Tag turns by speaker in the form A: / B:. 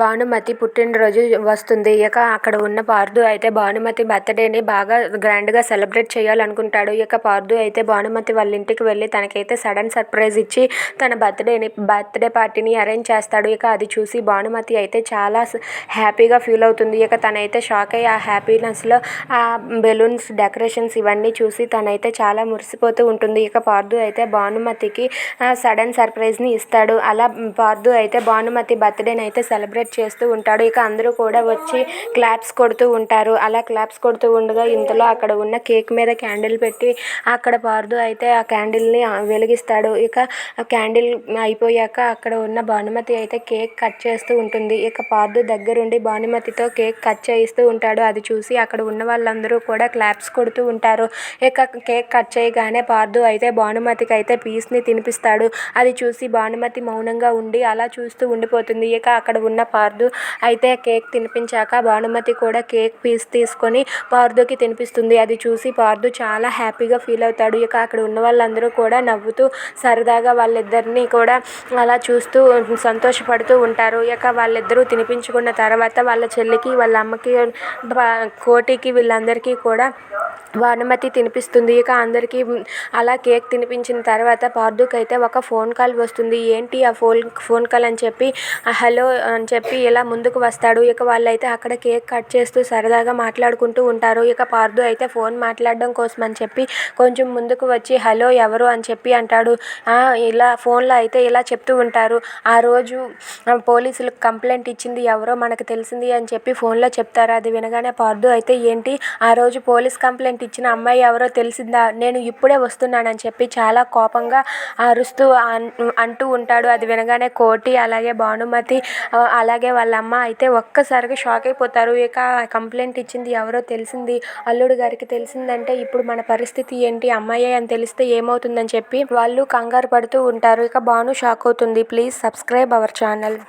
A: భానుమతి పుట్టినరోజు వస్తుంది. ఇక అక్కడ ఉన్న పార్దు అయితే భానుమతి బర్త్డేని బాగా గ్రాండ్గా సెలబ్రేట్ చేయాలనుకుంటాడు. ఇక పార్దు అయితే భానుమతి వాళ్ళ ఇంటికి వెళ్ళి తనకైతే సడన్ సర్ప్రైజ్ ఇచ్చి తన బర్త్డే పార్టీని అరేంజ్ చేస్తాడు. ఇక అది చూసి భానుమతి అయితే చాలా హ్యాపీగా ఫీల్ అవుతుంది. ఇక తనైతే షాక్ అయ్యి ఆ హ్యాపీనెస్లో ఆ బెలూన్స్ డెకరేషన్స్ ఇవన్నీ చూసి తనైతే చాలా మురిసిపోతూ ఉంటుంది. ఇక పార్దు అయితే భానుమతికి సడన్ సర్ప్రైజ్ని ఇస్తాడు. అలా పార్దు అయితే భానుమతి బర్త్డేని అయితే సెలబ్రేట్ చేస్తూ ఉంటాడు. ఇక అందరూ కూడా వచ్చి క్లాప్స్ కొడుతూ ఉంటారు. అలా క్లాప్స్ కొడుతూ ఉండగా ఇంతలో అక్కడ ఉన్న కేక్ మీద క్యాండిల్ పెట్టి అక్కడ పార్దు అయితే ఆ క్యాండిల్ని వెలిగిస్తాడు. ఇక క్యాండిల్ అయిపోయాక అక్కడ ఉన్న భానుమతి అయితే కేక్ కట్ చేస్తూ ఉంటుంది. ఇక పార్దు దగ్గరుండి భానుమతితో కేక్ కట్ చేయిస్తూ ఉంటాడు. అది చూసి అక్కడ ఉన్న వాళ్ళందరూ కూడా క్లాప్స్ కొడుతూ ఉంటారు. ఇక కేక్ కట్ చేయగానే పార్దు అయితే భానుమతికి అయితే పీస్ని తినిపిస్తాడు. అది చూసి భానుమతి మౌనంగా ఉండి అలా చూస్తూ ఉండిపోతుంది. ఇక అక్కడ ఉన్న పార్దు అయితే కేక్ తినిపించాక భానుమతి కూడా కేక్ పీస్ తీసుకొని పార్దుకి తినిపిస్తుంది. అది చూసి పార్దు చాలా హ్యాపీగా ఫీల్ అవుతాడు. ఇక అక్కడ ఉన్న వాళ్ళందరూ కూడా నవ్వుతూ సరదాగా వాళ్ళిద్దరిని కూడా అలా చూస్తూ సంతోషపడుతూ ఉంటారు. ఇక వాళ్ళిద్దరూ తినిపించుకున్న తర్వాత వాళ్ళ చెల్లికి వాళ్ళ అమ్మకి కోటికి వీళ్ళందరికీ కూడా భానుమతి తినిపిస్తుంది. ఇక అందరికీ అలా కేక్ తినిపించిన తర్వాత పార్దుకి అయితే ఒక ఫోన్ కాల్ వస్తుంది. ఏంటి ఆ ఫోన్ కాల్ అని చెప్పి హలో అని చెప్పి ఇలా ముందుకు వస్తాడు. ఇక వాళ్ళైతే అక్కడ కేక్ కట్ చేస్తూ సరదాగా మాట్లాడుకుంటూ ఉంటారు. ఇక పార్దు అయితే ఫోన్ మాట్లాడడం కోసం అని చెప్పి కొంచెం ముందుకు వచ్చి హలో ఎవరు అని చెప్పి అంటాడు. ఇలా ఫోన్లో అయితే ఇలా చెప్తూ ఉంటారు. ఆ రోజు పోలీసులకు కంప్లైంట్ ఇచ్చింది ఎవరో మనకు తెలిసింది అని చెప్పి ఫోన్లో చెప్తారు. అది వినగానే పార్దు అయితే ఏంటి ఆ రోజు పోలీస్ కంప్లైంట్ ఇచ్చిన అమ్మాయి ఎవరో తెలిసిందా, నేను ఇప్పుడే వస్తున్నానని చెప్పి చాలా కోపంగా అరుస్తూ అంటూ ఉంటాడు. అది వినగానే కోటి అలాగే భానుమతి అలాగే వాళ్ళ అమ్మ అయితే ఒక్కసారిగా షాక్ అయిపోతారు. ఇక కంప్లైంట్ ఇచ్చింది ఎవరో తెలిసింది, అల్లుడు గారికి తెలిసిందంటే ఇప్పుడు మన పరిస్థితి ఏంటి, అమ్మాయి అని తెలిస్తే ఏమవుతుందని చెప్పి వాళ్ళు కంగారు పడుతూ ఉంటారు. ఇక భాను షాక్ అవుతుంది. Please subscribe our channel.